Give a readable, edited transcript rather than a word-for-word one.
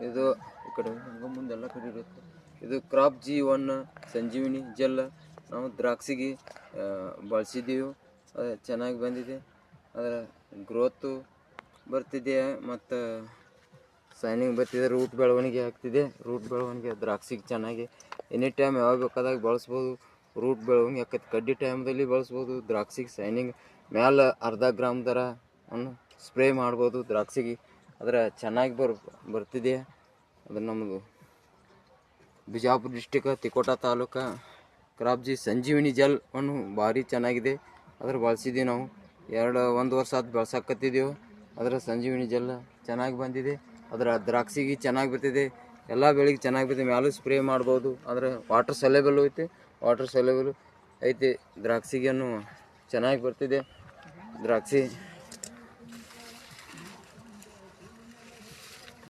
ಇದು ಈ ಕಡೆ ಹಂಗೆ ಮುಂದೆಲ್ಲ ಕಡೆ ಇರುತ್ತೆ. ಇದು ಕ್ರಾಪ್ G1 ಸಂಜೀವಿನಿ ಜೆಲ್ ನಾವು ದ್ರಾಕ್ಷಿಗೆ ಬಳಸಿದ್ದೀವಿ. ಅದು ಚೆನ್ನಾಗಿ ಬಂದಿದೆ. ಅದರ ಗ್ರೋತು ಬರ್ತಿದೆ ಮತ್ತು ಸೈನಿಂಗ್ ಬರ್ತಿದೆ. ರೂಟ್ ಬೆಳವಣಿಗೆ ಆಗ್ತಿದೆ. ರೂಟ್ ಬೆಳವಣಿಗೆ ದ್ರಾಕ್ಷಿಗೆ ಚೆನ್ನಾಗಿ ಎನಿ ಟೈಮ್ ಯಾವಾಗ ಬೇಕಾದಾಗ ಬಳಸ್ಬೋದು. ರೂಟ್ ಬೆಳವಣಿಗೆ ಆಕೈತೆ. ಕಡ್ಡಿ ಟೈಮ್ದಲ್ಲಿ ಬಳಸ್ಬೋದು. ದ್ರಾಕ್ಷಿಗೆ ಸೈನಿಂಗ್ ಮ್ಯಾಲೆ ಅರ್ಧ ಗ್ರಾಮ್ ಥರ ಅನ್ನು ಸ್ಪ್ರೇ ಮಾಡ್ಬೋದು ದ್ರಾಕ್ಷಿಗೆ. ಅದರ ಚೆನ್ನಾಗಿ ಬರ್ತಿದೆ. ಅದು ನಮ್ಮದು Bijapur district Tikota taluk crop G ಸಂಜೀವಿನಿ ಜೆಲ್ ಅನ್ನು ಭಾರಿ ಚೆನ್ನಾಗಿದೆ. ಅದ್ರ ಬಳಸಿದ್ದೀವಿ ನಾವು. 1 ವರ್ಷ ಆದ ಬಳಸಕತ್ತಿದ್ದೀವಿ. ಅದರ ಸಂಜೀವಿನಿ ಜೆಲ್ ಚೆನ್ನಾಗಿ ಬಂದಿದೆ. ಅದರ ದ್ರಾಕ್ಷಿಗೆ ಚೆನ್ನಾಗಿ ಬರ್ತಿದೆ. ಎಲ್ಲ ಬೆಳೆಗೆ ಚೆನ್ನಾಗಿ ಬರ್ತಿದೆ. ಮ್ಯಾಲೂ ಸ್ಪ್ರೇ ಮಾಡ್ಬೋದು. ಆದರೆ ವಾಟರ್ ಸೆಲೆಬಲ್ ಐತಿ. ವಾಟರ್ ಸೆಲೆಬಲ್ ಐತಿ. ದ್ರಾಕ್ಷಿಗೆನು ಚೆನ್ನಾಗಿ ಬರ್ತಿದೆ. ದ್ರಾಕ್ಷಿ